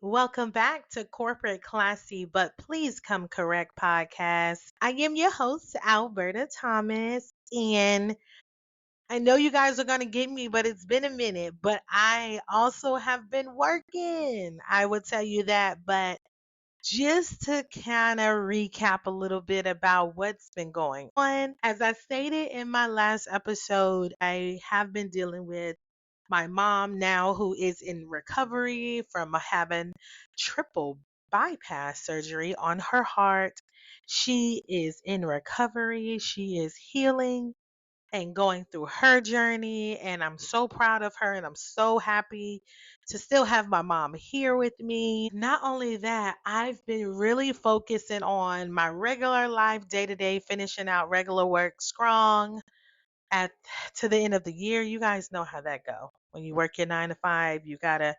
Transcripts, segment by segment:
Welcome back to Corporate Classy but Please Come Correct podcast. I am your host, Alberta Thomas, and I know you guys are going to get me, but it's been a minute. But I also have been working. I would tell you that. But just to kind of recap a little bit about what's been going on, as I stated in my last episode, I have been dealing with my mom now, who is in recovery from having triple bypass surgery on her heart. She is in recovery, she is healing and going through her journey. And I'm so proud of her and I'm so happy to still have my mom here with me. Not only that, I've been really focusing on my regular life day to day, finishing out regular work strong at to the end of the year. You guys know how that go. When you work your 9 to 5, you gotta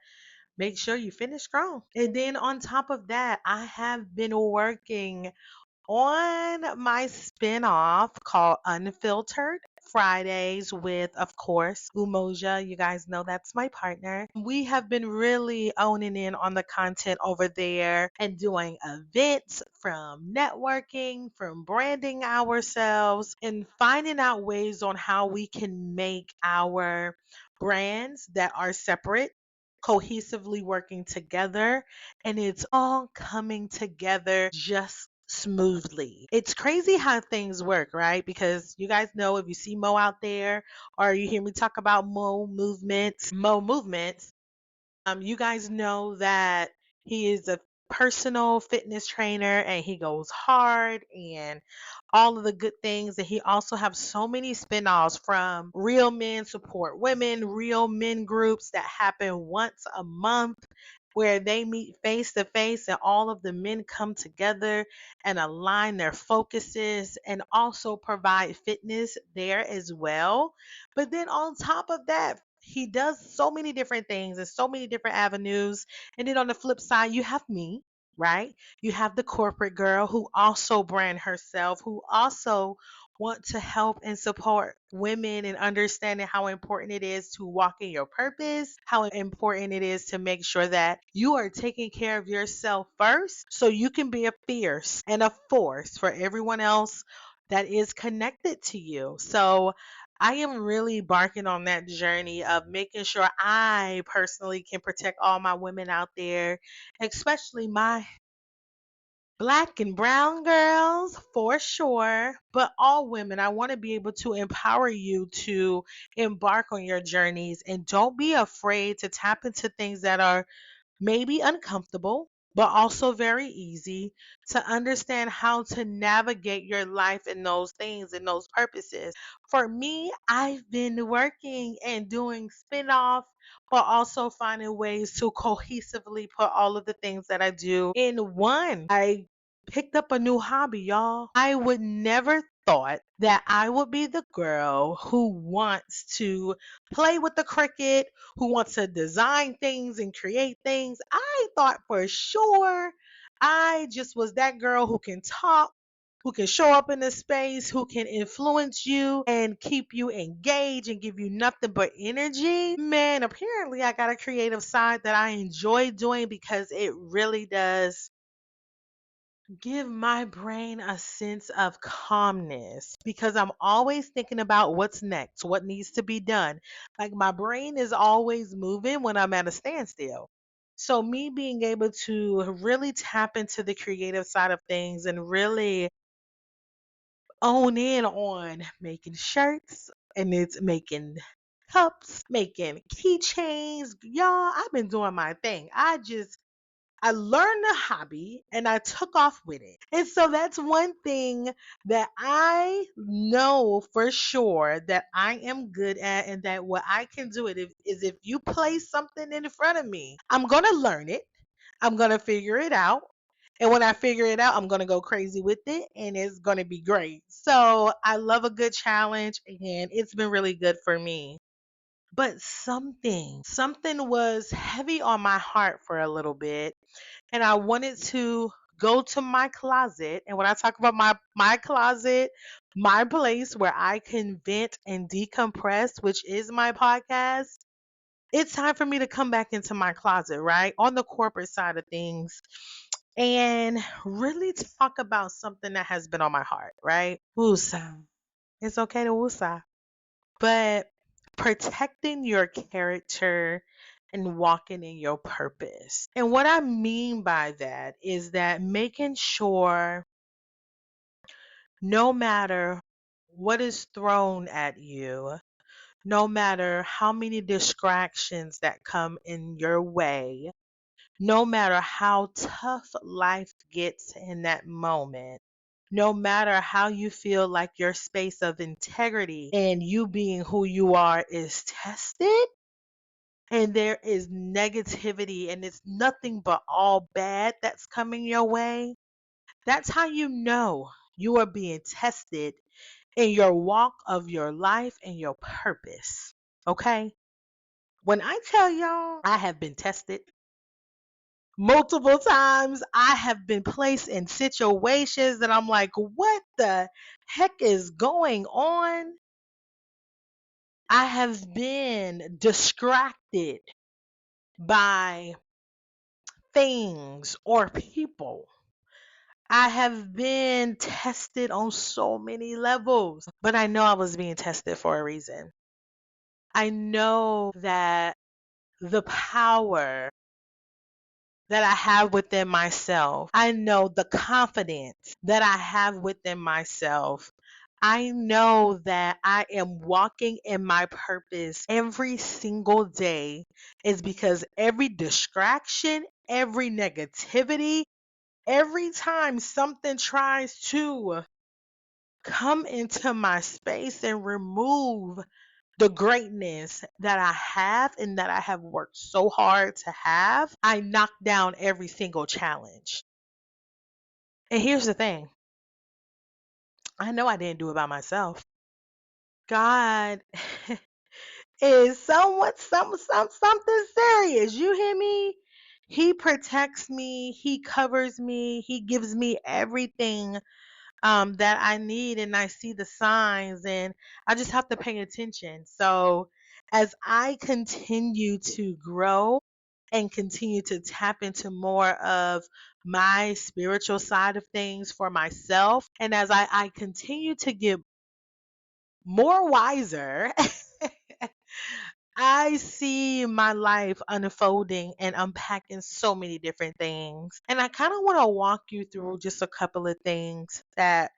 make sure you finish strong. And then on top of that, I have been working on my spin-off called Unfiltered Fridays with, of course, Umoja. You guys know that's my partner. We have been really owning in on the content over there and doing events from networking, from branding ourselves, and finding out ways on how we can make our brands that are separate cohesively working together, and it's all coming together just smoothly. It's crazy how things work, right? Because you guys know, if you see Mo out there or you hear me talk about Mo movements, you guys know that he is a personal fitness trainer and he goes hard and all of the good things. And he also has so many spin-offs, from Real Men Support Women, Real Men groups that happen once a month, where they meet face to face and all of the men come together and align their focuses and also provide fitness there as well. But then on top of that, he does so many different things and so many different avenues. And then on the flip side, you have me, right? You have the corporate girl who also brand herself, who also want to help and support women in understanding how important it is to walk in your purpose, how important it is to make sure that you are taking care of yourself first so you can be a fierce and a force for everyone else that is connected to you. So I am really barking on that journey of making sure I personally can protect all my women out there, especially my Black and brown girls for sure, but all women. I want to be able to empower you to embark on your journeys, and don't be afraid to tap into things that are maybe uncomfortable, but also very easy, to understand how to navigate your life in those things and those purposes. For me, I've been working and doing spin-off, but also finding ways to cohesively put all of the things that I do in one. I picked up a new hobby, y'all. I would never thought that I would be the girl who wants to play with the cricket, who wants to design things and create things. I thought for sure I just was that girl who can talk, who can show up in a space, who can influence you and keep you engaged and give you nothing but energy. Man, apparently I got a creative side that I enjoy doing, because it really does give my brain a sense of calmness, because I'm always thinking about what's next, what needs to be done. Like, my brain is always moving when I'm at a standstill. So, me being able to really tap into the creative side of things and really own in on making shirts, and it's making cups, making keychains. Y'all, I've been doing my thing. I learned a hobby and I took off with it. And so that's one thing that I know for sure that I am good at, and that what I can do is if you place something in front of me, I'm going to learn it. I'm going to figure it out. And when I figure it out, I'm going to go crazy with it and it's going to be great. So I love a good challenge and it's been really good for me. But something was heavy on my heart for a little bit, and I wanted to go to my closet. And when I talk about my closet, my place where I can vent and decompress, which is my podcast, It's time for me to come back into my closet, right? On the corporate side of things and really talk about something that has been on my heart, right? Woosah. It's okay to woosah. But protecting your character and walking in your purpose. And what I mean by that is that making sure no matter what is thrown at you, no matter how many distractions that come in your way, no matter how tough life gets in that moment, no matter how you feel like your space of integrity and you being who you are is tested, and there is negativity and it's nothing but all bad that's coming your way, that's how you know you are being tested in your walk of your life and your purpose. Okay? When I tell y'all I have been tested multiple times, I have been placed in situations that I'm like, what the heck is going on? I have been distracted by things or people. I have been tested on so many levels, but I know I was being tested for a reason. I know that the power that I have within myself, I know the confidence that I have within myself. I know that I am walking in my purpose every single day is because every distraction, every negativity, every time something tries to come into my space and remove the greatness that I have and that I have worked so hard to have, I knock down every single challenge. And here's the thing, I know I didn't do it by myself. God is something serious. You hear me? He protects me, he covers me, he gives me everything that I need, and I see the signs, and I just have to pay attention. So, as I continue to grow and continue to tap into more of my spiritual side of things for myself, and as I continue to get more wiser, I see my life unfolding and unpacking so many different things. And I kind of want to walk you through just a couple of things that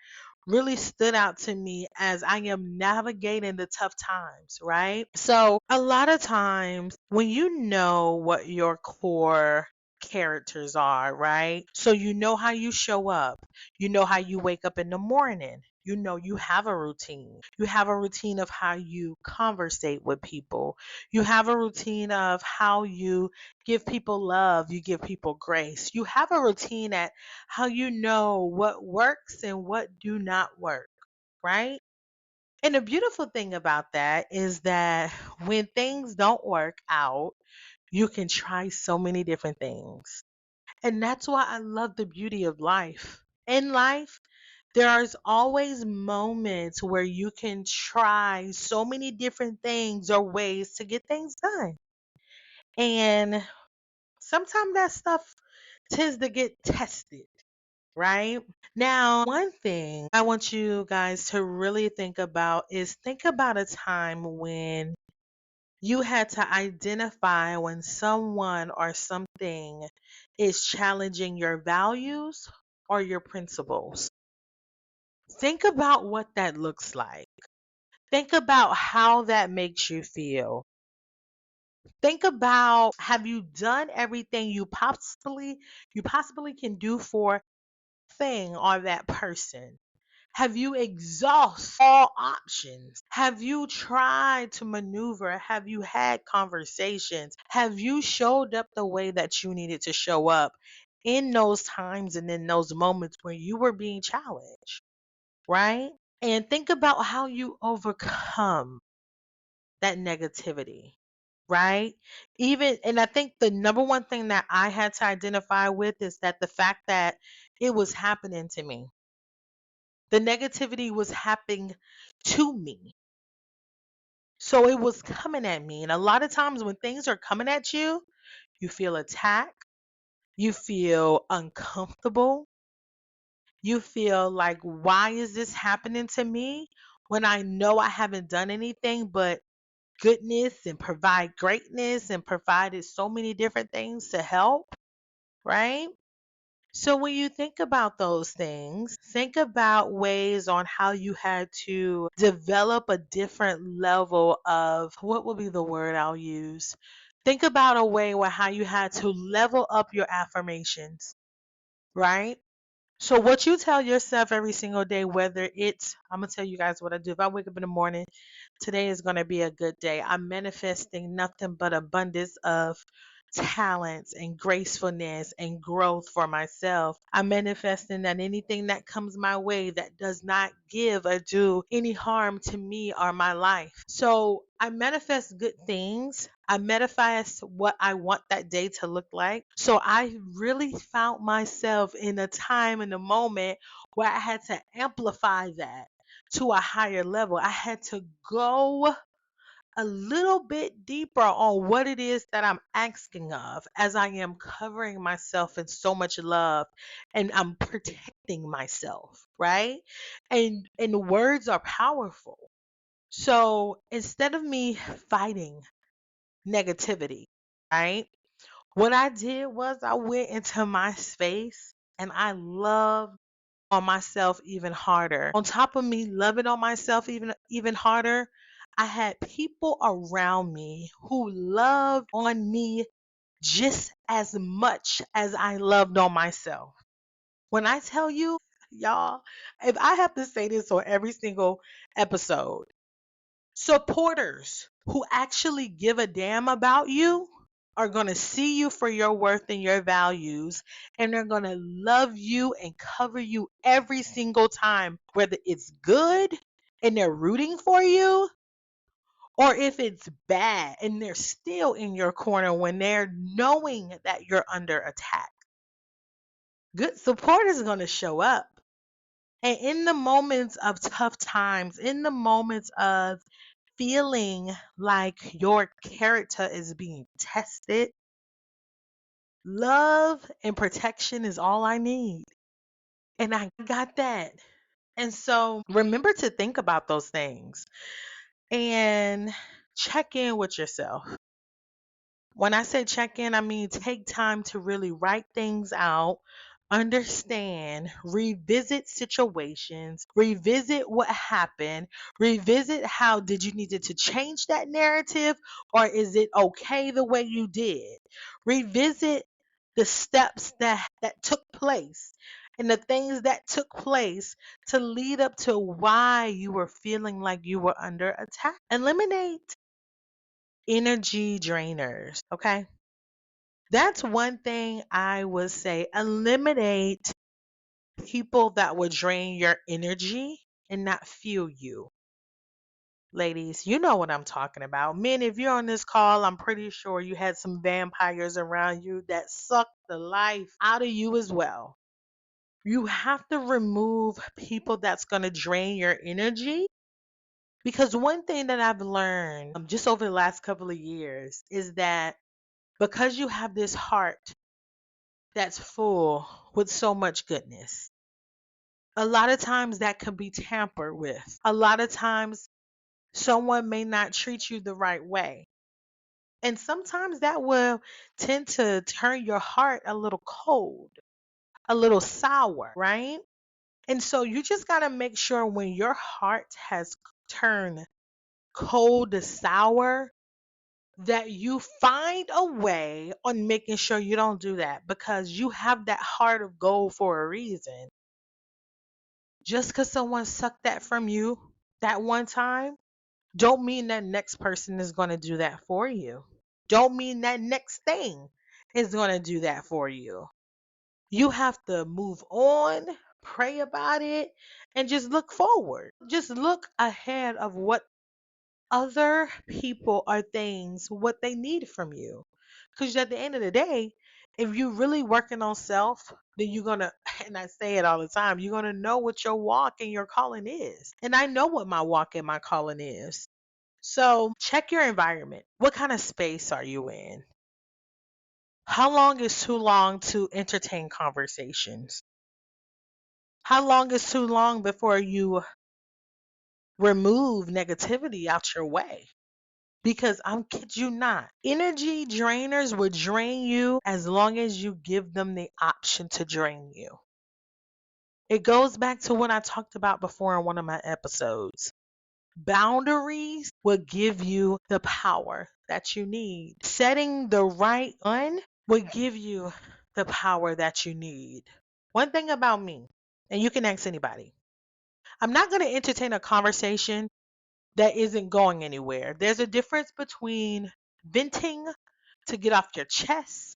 really stood out to me as I am navigating the tough times, right? So, a lot of times when you know what your core characters are, right? So, you know how you show up, you know how you wake up in the morning. You know, you have a routine. You have a routine of how you conversate with people. You have a routine of how you give people love, you give people grace. You have a routine at how you know what works and what do not work, right? And the beautiful thing about that is that when things don't work out, you can try so many different things. And that's why I love the beauty of life. In life, there's always moments where you can try so many different things or ways to get things done. And sometimes that stuff tends to get tested, right? Now, one thing I want you guys to really think about is think about a time when you had to identify when someone or something is challenging your values or your principles. Think about what that looks like. Think about how that makes you feel. Think about, have you done everything you possibly can do for thing or that person? Have you exhausted all options? Have you tried to maneuver? Have you had conversations? Have you showed up the way that you needed to show up in those times and in those moments where you were being challenged, right? And think about how you overcome that negativity, right? Even, and I think the number one thing that I had to identify with is that the fact that it was happening to me. The negativity was happening to me. So it was coming at me. And a lot of times when things are coming at you feel attacked, you feel uncomfortable, you feel like, why is this happening to me when I know I haven't done anything but goodness and provide greatness and provided so many different things to help, right? So when you think about those things, think about ways on how you had to develop a different level of, what would be the word I'll use? Think about a way where how you had to level up your affirmations, right? So what you tell yourself every single day, whether it's, I'm gonna tell you guys what I do. If I wake up in the morning, today is gonna be a good day. I'm manifesting nothing but abundance of talents and gracefulness and growth for myself. I'm manifesting that anything that comes my way that does not give or do any harm to me or my life. So I manifest good things. I manifest what I want that day to look like. So I really found myself in a time in a moment where I had to amplify that to a higher level. I had to go a little bit deeper on what it is that I'm asking of as I am covering myself in so much love and I'm protecting myself, right? And words are powerful. So instead of me fighting negativity, right? What I did was I went into my space and I loved on myself even harder. On top of me loving on myself even harder, I had people around me who loved on me just as much as I loved on myself. When I tell you, y'all, if I have to say this on every single episode, supporters who actually give a damn about you are going to see you for your worth and your values, and they're going to love you and cover you every single time, whether it's good and they're rooting for you, or if it's bad and they're still in your corner when they're knowing that you're under attack. Good support is going to show up. And in the moments of tough times, in the moments of feeling like your character is being tested, love and protection is all I need. And I got that. And so remember to think about those things and check in with yourself. When I say check in, I mean take time to really write things out, understand, revisit situations, revisit what happened, revisit how did you needed to change that narrative or is it okay the way you did? Revisit the steps that took place and the things that took place to lead up to why you were feeling like you were under attack. Eliminate energy drainers, okay? That's one thing I would say. Eliminate people that would drain your energy and not fuel you. Ladies, you know what I'm talking about. Men, if you're on this call, I'm pretty sure you had some vampires around you that sucked the life out of you as well. You have to remove people that's going to drain your energy because one thing that I've learned just over the last couple of years is that because you have this heart that's full with so much goodness. A lot of times that can be tampered with. A lot of times someone may not treat you the right way. And sometimes that will tend to turn your heart a little cold, a little sour, right? And so you just got to make sure when your heart has turned cold to sour, that you find a way on making sure you don't do that because you have that heart of gold for a reason. Just because someone sucked that from you that one time, don't mean that next person is going to do that for you. Don't mean that next thing is going to do that for you. You have to move on, pray about it, and just look forward. Just look ahead of what other people or things, what they need from you. Because at the end of the day, if you're really working on self, then you're going to, and I say it all the time, you're going to know what your walk and your calling is. And I know what my walk and my calling is. So check your environment. What kind of space are you in? How long is too long to entertain conversations? How long is too long before you remove negativity out your way? Because I'm kid you not. Energy drainers will drain you as long as you give them the option to drain you. It goes back to what I talked about before in one of my episodes. Boundaries will give you the power that you need. Setting the right one will give you the power that you need. One thing about me, and you can ask anybody, I'm not going to entertain a conversation that isn't going anywhere. There's a difference between venting to get off your chest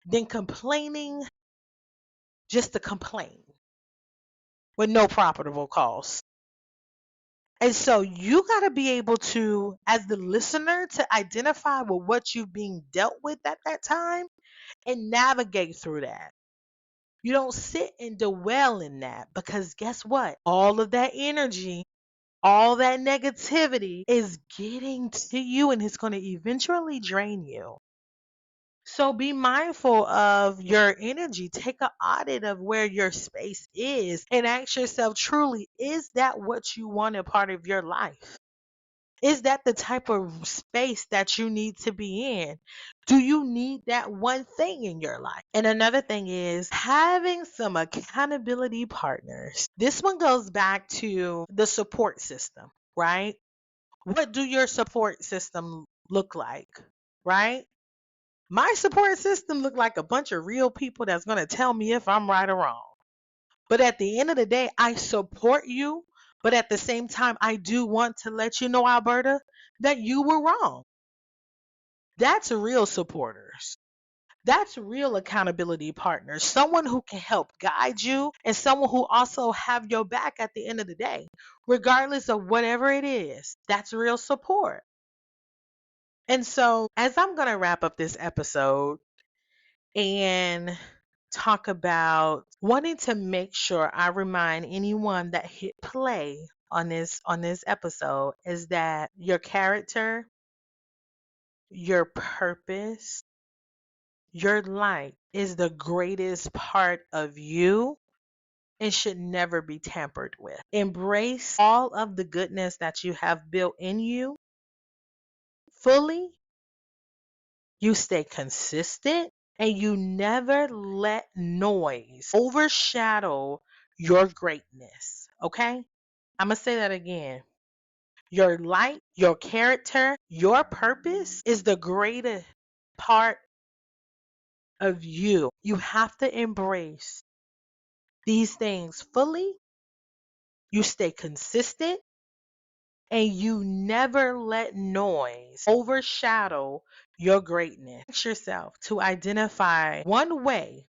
than complaining just to complain with no profitable cause. And so you got to be able to, as the listener, to identify with what you're being dealt with at that time and navigate through that. You don't sit and dwell in that because guess what? All of that energy, all that negativity is getting to you and it's going to eventually drain you. So be mindful of your energy. Take an audit of where your space is and ask yourself truly, is that what you want a part of your life? Is that the type of space that you need to be in? Do you need that one thing in your life? And another thing is having some accountability partners. This one goes back to the support system, right? What do your support system look like, right? My support system look like a bunch of real people that's going to tell me if I'm right or wrong. But at the end of the day, I support you. But at the same time, I do want to let you know, Alberta, that you were wrong. That's real supporters. That's real accountability partners. Someone who can help guide you and someone who also have your back at the end of the day, regardless of whatever it is. That's real support. And so, as I'm going to wrap up this episode and talk about wanting to make sure I remind anyone that hit play on this episode is that your character, your purpose, your light is the greatest part of you and should never be tampered with. Embrace all of the goodness that you have built in you fully. You stay consistent and you never let noise overshadow your greatness. Okay? I'm going to say that again. Your light, your character, your purpose is the greatest part of you. You have to embrace these things fully. You stay consistent and you never let noise overshadow your greatness. Ask yourself to identify one way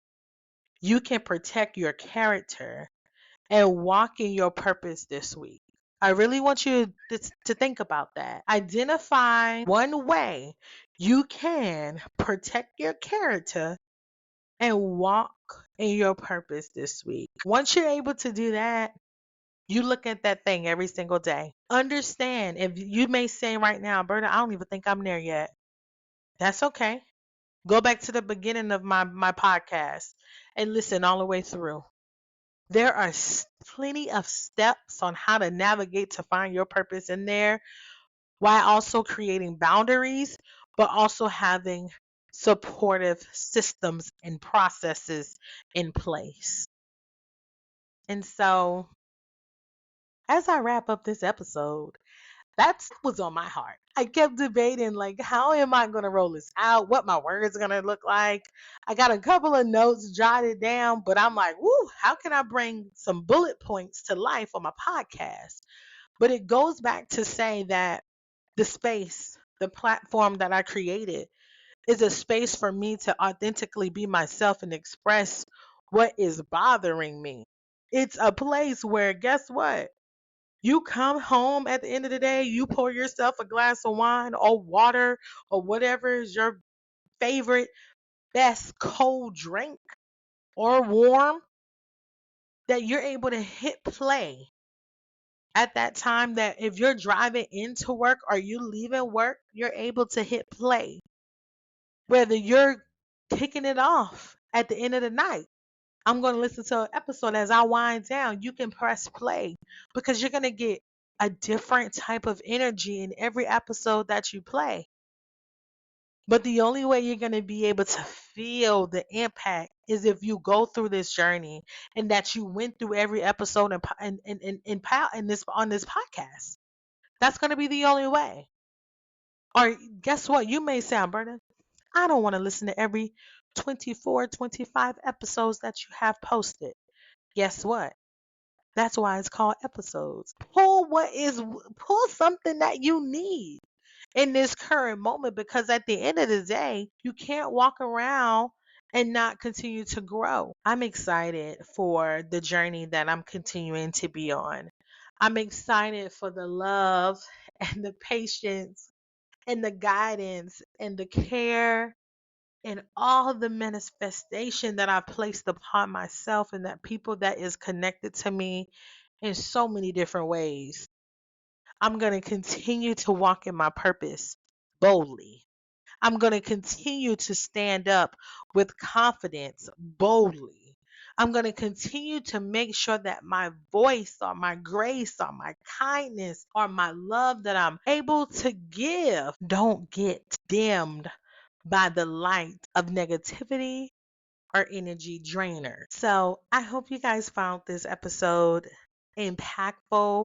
you can protect your character and walk in your purpose this week. I really want you to think about that. Identify one way you can protect your character and walk in your purpose this week. Once you're able to do that, you look at that thing every single day. Understand if you may say right now, Berta, I don't even think I'm there yet. That's okay. Go back to the beginning of my podcast and listen all the way through. There are plenty of steps on how to navigate to find your purpose in there while also creating boundaries, but also having supportive systems and processes in place. And so, as I wrap up this episode, that's what's on my heart. I kept debating, like, how am I going to roll this out? What my words going to look like? I got a couple of notes jotted down, but I'm like, woo, how can I bring some bullet points to life on my podcast? But it goes back to say that the space, the platform that I created is a space for me to authentically be myself and express what is bothering me. It's a place where, guess what? You come home at the end of the day, you pour yourself a glass of wine or water or whatever is your favorite, best cold drink or warm, that you're able to hit play at that time that if you're driving into work or you leaving work, you're able to hit play. Whether you're kicking it off at the end of the night, I'm going to listen to an episode as I wind down. You can press play because you're going to get a different type of energy in every episode that you play. But the only way you're going to be able to feel the impact is if you go through this journey and that you went through every episode in this on this podcast. That's going to be the only way. Or guess what? You may say, Alberta, I don't want to listen to every 24, 25 episodes that you have posted. Guess what? That's why it's called episodes. Pull something that you need in this current moment, because at the end of the day, you can't walk around and not continue to grow. I'm excited for the journey that I'm continuing to be on. I'm excited for the love and the patience and the guidance and the care and all the manifestation that I've placed upon myself and that people that is connected to me in so many different ways. I'm going to continue to walk in my purpose boldly. I'm going to continue to stand up with confidence boldly. I'm going to continue to make sure that my voice or my grace or my kindness or my love that I'm able to give don't get dimmed by the light of negativity or energy drainer. So I hope you guys found this episode impactful.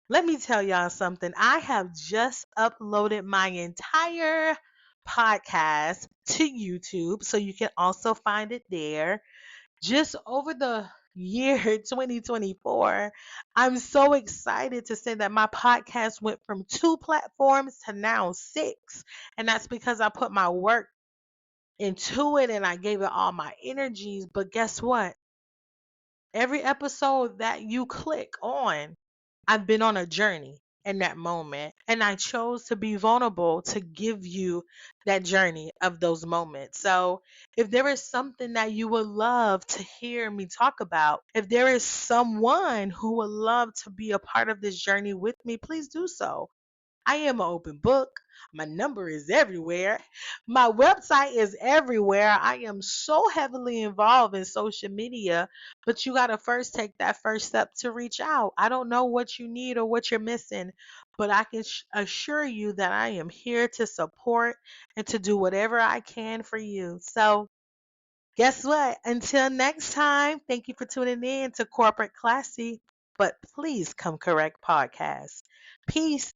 Let me tell y'all something. I have just uploaded my entire podcast to YouTube, so you can also find it there. Just over the year 2024, I'm so excited to say that my podcast went from 2 platforms to now 6. And that's because I put my work into it and I gave it all my energies. But guess what? Every episode that you click on, I've been on a journey in that moment. And I chose to be vulnerable to give you that journey of those moments. So if there is something that you would love to hear me talk about, if there is someone who would love to be a part of this journey with me, please do so. I am an open book. My number is everywhere. My website is everywhere. I am so heavily involved in social media, but you got to first take that first step to reach out. I don't know what you need or what you're missing, but I can assure you that I am here to support and to do whatever I can for you. So, guess what? Until next time, thank you for tuning in to Corporate Classy, but please come correct podcast. Peace.